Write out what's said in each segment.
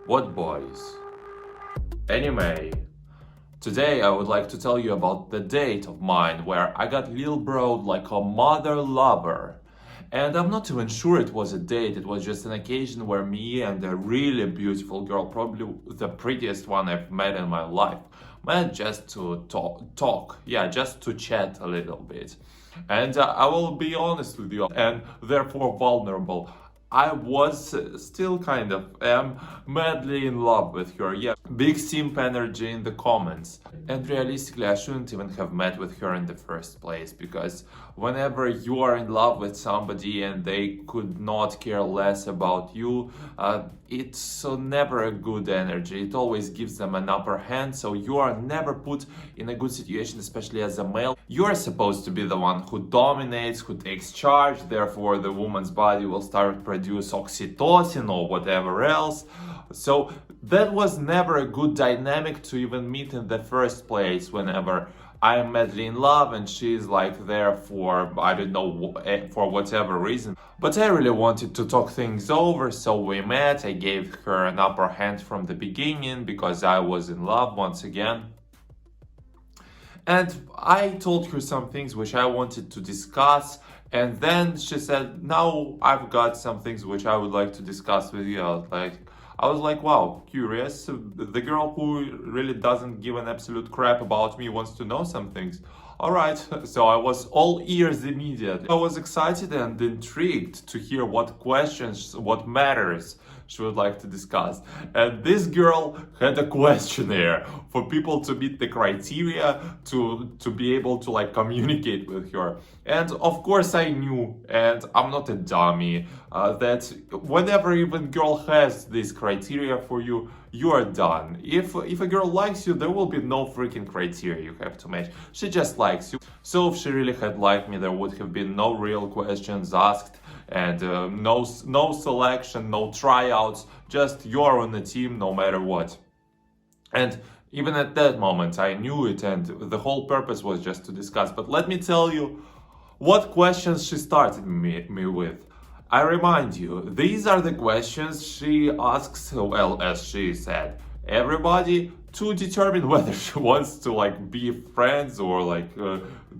What boys? Anyway, today I would like to tell you about the date of mine where I got little broed like a mother lover. And I'm not even sure it was a date, it was just an occasion where me and a really beautiful girl, probably the prettiest one I've met in my life, met just to talk, yeah, just to chat a little bit. And I will be honest with you, and therefore vulnerable. I was still kind of am madly in love with her. Yeah, big simp energy in the comments. And realistically, I shouldn't even have met with her in the first place because whenever you are in love with somebody and they could not care less about you, it's never a good energy. It always gives them an upper hand, so you are never put in a good situation, especially as a male. You are supposed to be the one who dominates, who takes charge, therefore the woman's body will start produce oxytocin or whatever else. So that was never a good dynamic to even meet in the first place whenever I am madly in love and she's like there for, I don't know, for whatever reason. But I really wanted to talk things over, so we met. I gave her an upper hand from the beginning because I was in love once again. And I told her some things which I wanted to discuss. And then she said, now I've got some things which I would like to discuss with you. I was like, wow, curious. The girl who really doesn't give an absolute crap about me wants to know some things. Alright, so I was all ears immediately. I was excited and intrigued to hear what questions, what matters she would like to discuss. And this girl had a questionnaire for people to meet the criteria to be able to like communicate with her. And of course I knew, and I'm not a dummy, that whenever even girl has this criteria for you, you are done. If a girl likes you, there will be no freaking criteria you have to match. She just likes you. So if she really had liked me, there would have been no real questions asked and no selection, no tryouts, just you're on the team no matter what. And even at that moment I knew it, and the whole purpose was just to discuss. But let me tell you what questions she started me with. I remind you, these are the questions she asks, well, as she said, everybody to determine whether she wants to like be friends or like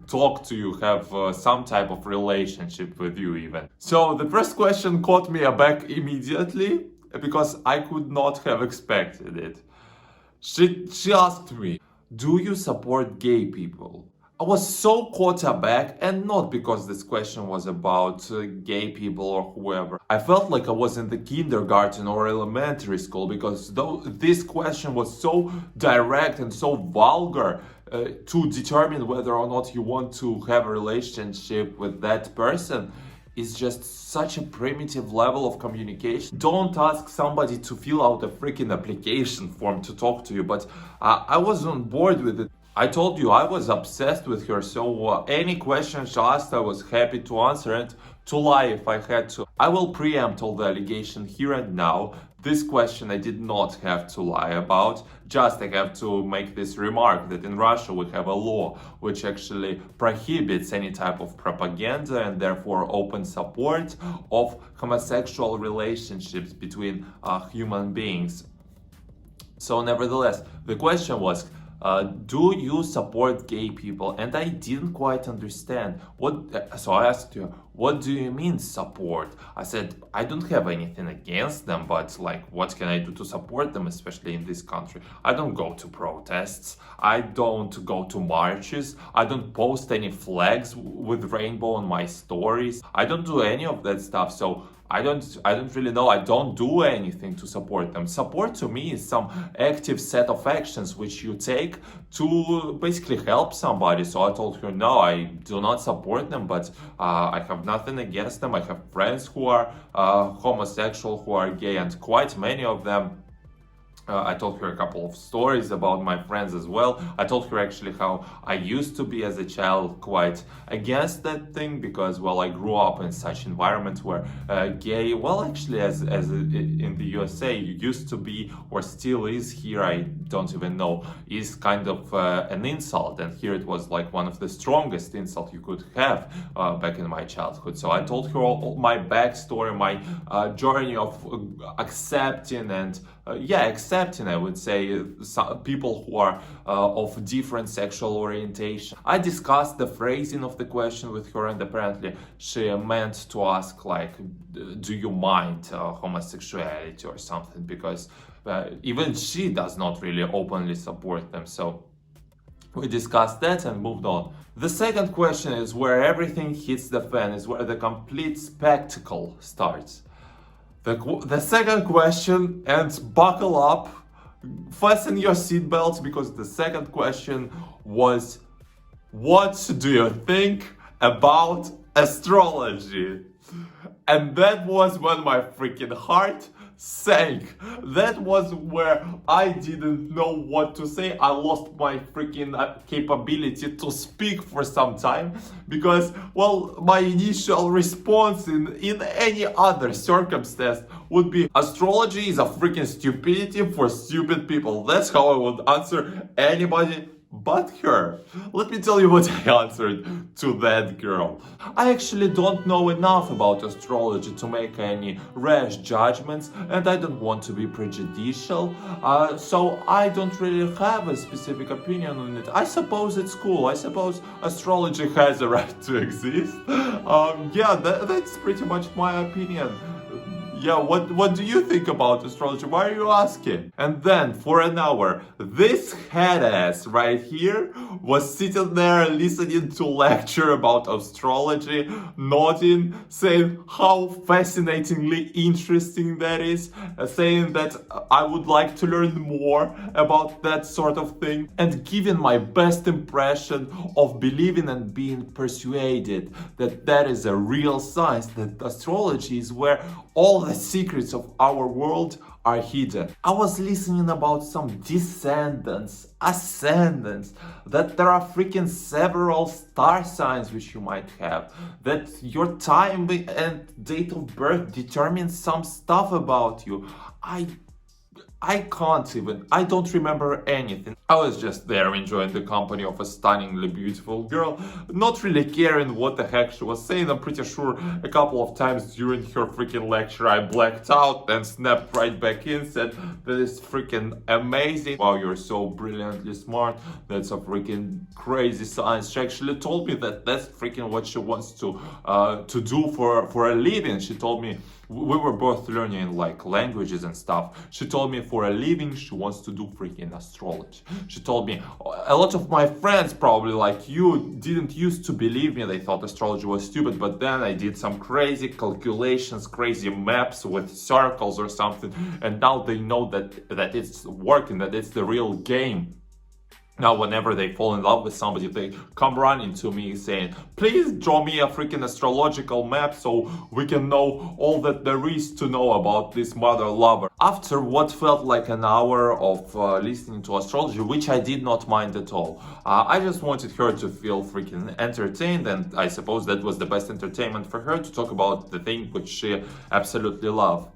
talk to you, have some type of relationship with you even. So the first question caught me aback immediately because I could not have expected it. She asked me, do you support gay people? I was so caught aback, and not because this question was about gay people or whoever. I felt like I was in the kindergarten or elementary school because this question was so direct and so vulgar to determine whether or not you want to have a relationship with that person is just such a primitive level of communication. Don't ask somebody to fill out a freaking application form to talk to you, but I was on board with it. I told you I was obsessed with her, so any question she asked I was happy to answer and to lie if I had to. I will preempt all the allegations here and now. This question I did not have to lie about, just I have to make this remark that in Russia we have a law which actually prohibits any type of propaganda and therefore open support of homosexual relationships between human beings. So nevertheless, the question was, do you support gay people? And I didn't quite understand what. So I asked her, what do you mean support? I said, I don't have anything against them, but like, what can I do to support them, especially in this country? I don't go to protests. I don't go to marches. I don't post any flags with rainbow on my stories. I don't do any of that stuff. So I don't really know. I don't do anything to support them. Support to me is some active set of actions which you take to basically help somebody. So I told her, no, I do not support them, but I have nothing against them. I have friends who are homosexual, who are gay, and quite many of them. I told her a couple of stories about my friends as well. I told her actually how I used to be as a child quite against that thing because, well, I grew up in such environments where gay, well, actually as in the USA, used to be or still is here, I don't even know, is kind of an insult. And here it was like one of the strongest insults you could have back in my childhood. So I told her all my backstory, my journey of accepting and accepting, I would say, some people who are of different sexual orientation. I discussed the phrasing of the question with her, and apparently she meant to ask, like, do you mind homosexuality or something, because even she does not really openly support them. So we discussed that and moved on. The second question is where everything hits the fan, is where the complete spectacle starts. The second question, and buckle up, fasten your seatbelts, because the second question was, what do you think about astrology? And that was when my freaking heart sank. That was where I didn't know what to say. I lost my freaking capability to speak for some time, because, well, my initial response in any other circumstance would be, astrology is a freaking stupidity for stupid people. That's how I would answer anybody but her. Let me tell you what I answered to that girl. I actually don't know enough about astrology to make any rash judgments, and I don't want to be prejudicial, so I don't really have a specific opinion on it. I suppose it's cool. I suppose astrology has a right to exist. That's pretty much my opinion. Yeah, what do you think about astrology? Why are you asking? And then for an hour, this head ass right here was sitting there listening to lecture about astrology, nodding, saying how fascinatingly interesting that is, saying that I would like to learn more about that sort of thing, and giving my best impression of believing and being persuaded that that is a real science, that astrology is where all the secrets of our world are hidden. I was listening about some descendants, ascendants, that there are freaking several star signs which you might have, that your time and date of birth determines some stuff about you. I don't remember anything. I was just there enjoying the company of a stunningly beautiful girl, not really caring what the heck she was saying. I'm pretty sure a couple of times during her freaking lecture I blacked out and snapped right back in, said, that is freaking amazing. Wow, you're so brilliantly smart. That's a freaking crazy science. She actually told me that that's freaking what she wants to do for a living. She told me, we were both learning like languages and stuff. She told me for a living she wants to do freaking astrology. She told me a lot of my friends, probably like you, didn't used to believe me. They thought astrology was stupid, but then I did some crazy calculations, crazy maps with circles or something, and now they know that it's working, that it's the real game. Now, whenever they fall in love with somebody, they come running to me saying, please draw me a freaking astrological map so we can know all that there is to know about this mother lover. After what felt like an hour of listening to astrology, which I did not mind at all, I just wanted her to feel freaking entertained, and I suppose that was the best entertainment for her, to talk about the thing which she absolutely loved.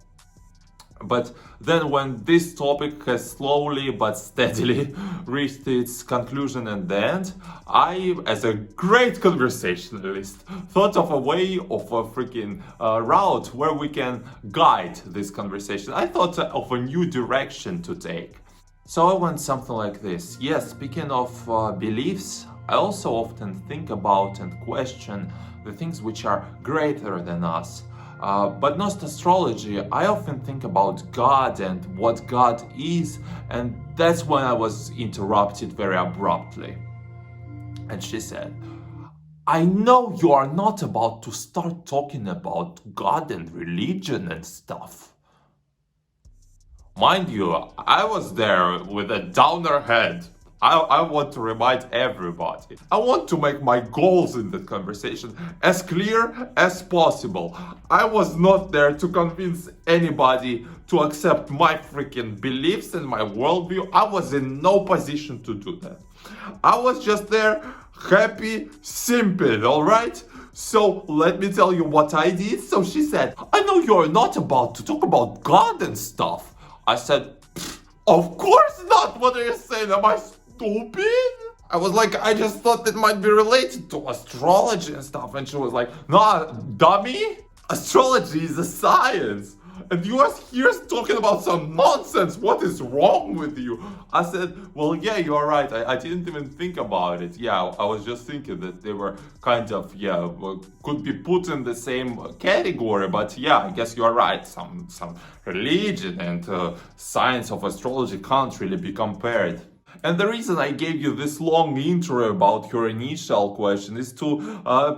But then when this topic has slowly but steadily reached its conclusion and the end, I, as a great conversationalist, thought of a way, of a freaking route where we can guide this conversation. I thought of a new direction to take. So I went something like this. Yes, speaking of beliefs, I also often think about and question the things which are greater than us. But not astrology. I often think about God and what God is, and that's when I was interrupted very abruptly. And she said, I know you are not about to start talking about God and religion and stuff. Mind you, I was there with a downer head. I want to remind everybody. I want to make my goals in that conversation as clear as possible. I was not there to convince anybody to accept my freaking beliefs and my worldview. I was in no position to do that. I was just there, happy, simple, alright? So let me tell you what I did. So she said, I know you're not about to talk about God and stuff. I said, of course not. What are you saying? Am I stupid? I was like, I just thought it might be related to astrology and stuff. And she was like, nah, dummy. Astrology is a science. And you are here talking about some nonsense. What is wrong with you? I said, well, yeah, you are right. I didn't even think about it. Yeah, I was just thinking that they were kind of, could be put in the same category. But yeah, I guess you are right. Some religion and science of astrology can't really be compared. And the reason I gave you this long intro about your initial question is to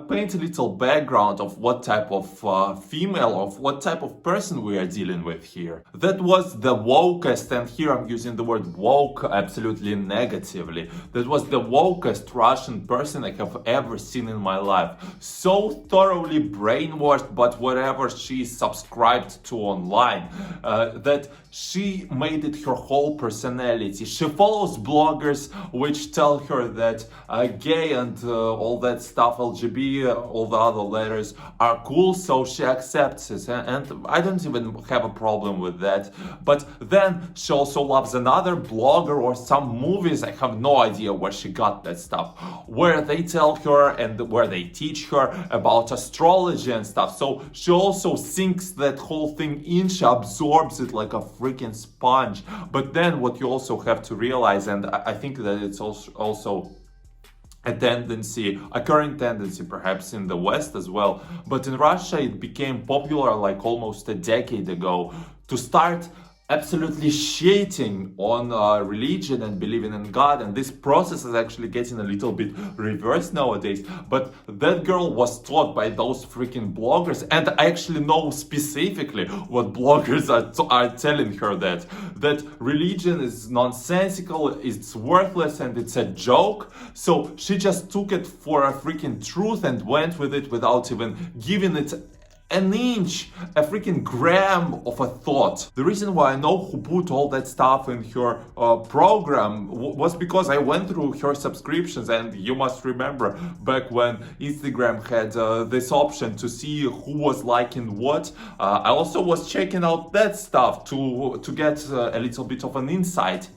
paint a little background of what type of female, of what type of person we are dealing with here. That was the wokest, and here I'm using the word woke absolutely negatively. That was the wokest Russian person I have ever seen in my life. So thoroughly brainwashed, but whatever she subscribed to online, that she made it her whole personality. She follows bloggers which tell her that gay and all that stuff, LGBT, all the other letters are cool, so she accepts it. And I don't even have a problem with that. But then she also loves another blogger or some movies, I have no idea where she got that stuff, where they tell her and where they teach her about astrology and stuff. So she also sinks that whole thing in, she absorbs it like a freaking sponge. But then what you also have to realize, and I think that it's also a tendency, a current tendency perhaps in the West as well, but in Russia it became popular like almost a decade ago to start absolutely shitting on religion and believing in God, and this process is actually getting a little bit reversed nowadays. But that girl was taught by those freaking bloggers, and I actually know specifically what bloggers are telling her, that religion is nonsensical, it's worthless, and it's a joke. So she just took it for a freaking truth and went with it without even giving it an inch, a freaking gram of a thought. The reason why I know who put all that stuff in her program was because I went through her subscriptions, and you must remember back when Instagram had this option to see who was liking what. I also was checking out that stuff to get a little bit of an insight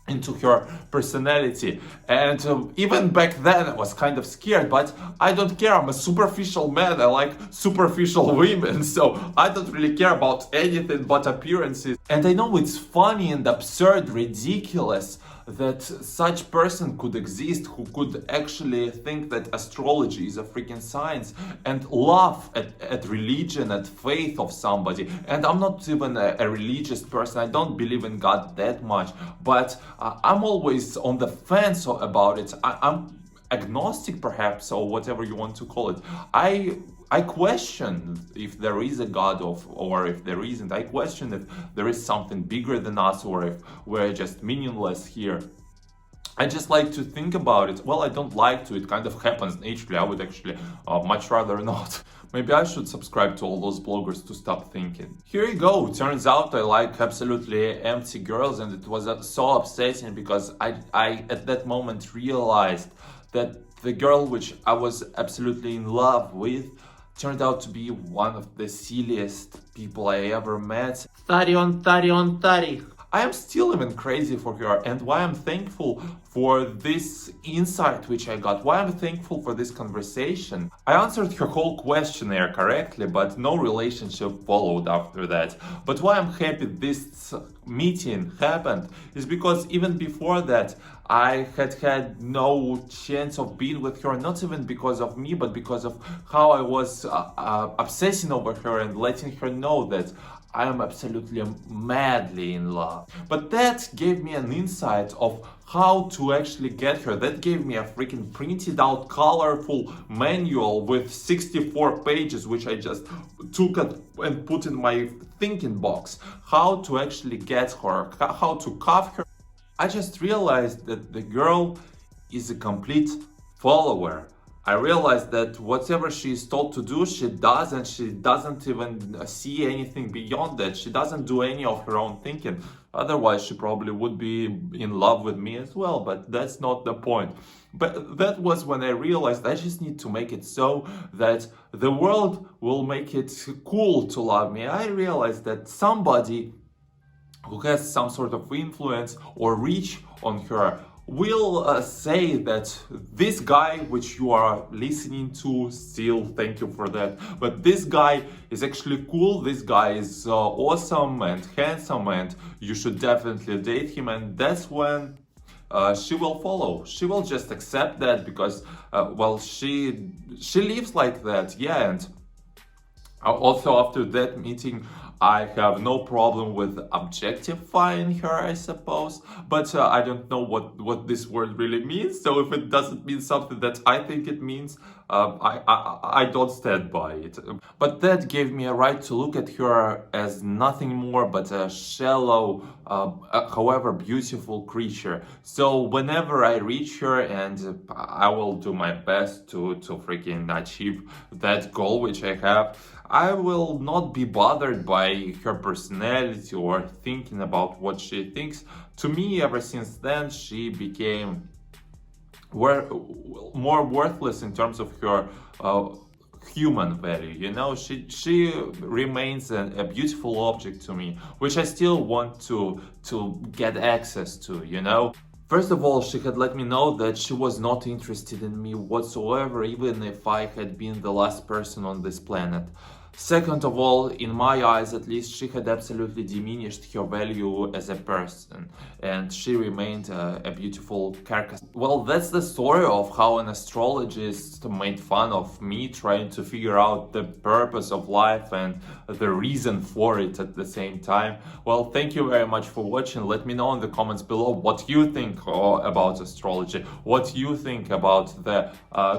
into her personality. And even back then I was kind of scared, but I don't care. I'm a superficial man, I like superficial women, so I don't really care about anything but appearances. And I know it's funny and absurd, ridiculous that such person could exist, who could actually think that astrology is a freaking science and laugh at religion, at faith of somebody. And I'm not even a religious person, I don't believe in God that much, but I'm always on the fence about it. I'm agnostic perhaps, or whatever you want to call it. I question if there is a God or if there isn't. I question if there is something bigger than us, or if we're just meaningless here. I just like to think about it. Well, I don't like to, it kind of happens naturally. I would actually much rather not. Maybe I should subscribe to all those bloggers to stop thinking. Here you go. Turns out I like absolutely empty girls, and it was so upsetting because I at that moment realized that the girl which I was absolutely in love with turned out to be one of the silliest people I ever met. Tari. I am still even crazy for her, and why I'm thankful for this insight which I got, why I'm thankful for this conversation. I answered her whole questionnaire correctly, but no relationship followed after that. But why I'm happy this meeting happened is because even before that, I had no chance of being with her, not even because of me, but because of how I was obsessing over her and letting her know that I am absolutely madly in love. But that gave me an insight of how to actually get her. That gave me a freaking printed out colorful manual with 64 pages, which I just took and put in my thinking box. How to actually get her, how to cuff her. I just realized that the girl is a complete follower. I realized that whatever she is told to do, she does, and she doesn't even see anything beyond that. She doesn't do any of her own thinking. Otherwise, she probably would be in love with me as well, but that's not the point. But that was when I realized I just need to make it so that the world will make it cool to love me. I realized that somebody who has some sort of influence or reach on her will say that this guy which you are listening to, still thank you for that, but this guy is actually cool, this guy is awesome and handsome and you should definitely date him, and that's when she will follow. She will just accept that because well, she lives like that, yeah. And also, after that meeting, I have no problem with objectifying her, I suppose. But I don't know what this word really means. So if it doesn't mean something that I think it means, I don't stand by it. But that gave me a right to look at her as nothing more but a shallow, however beautiful creature. So whenever I reach her, and I will do my best to freaking achieve that goal which I have, I will not be bothered by her personality or thinking about what she thinks. To me, ever since then, she became more worthless in terms of her human value. You know, she remains a beautiful object to me, which I still want to get access to. You know. First of all, she had let me know that she was not interested in me whatsoever, even if I had been the last person on this planet. Second of all, in my eyes at least, she had absolutely diminished her value as a person, and she remained a beautiful carcass. Well, that's the story of how an astrologist made fun of me trying to figure out the purpose of life and the reason for it at the same time. Well, thank you very much for watching. Let me know in the comments below what you think about astrology, what you think about the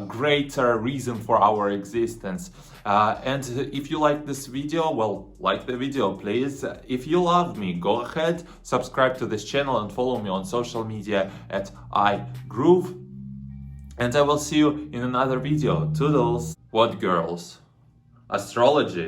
greater reason for our existence. And if you like this video, well, like the video, please. If you love me, go ahead, subscribe to this channel and follow me on social media at iGroove. And I will see you in another video. Toodles. What girls? Astrology.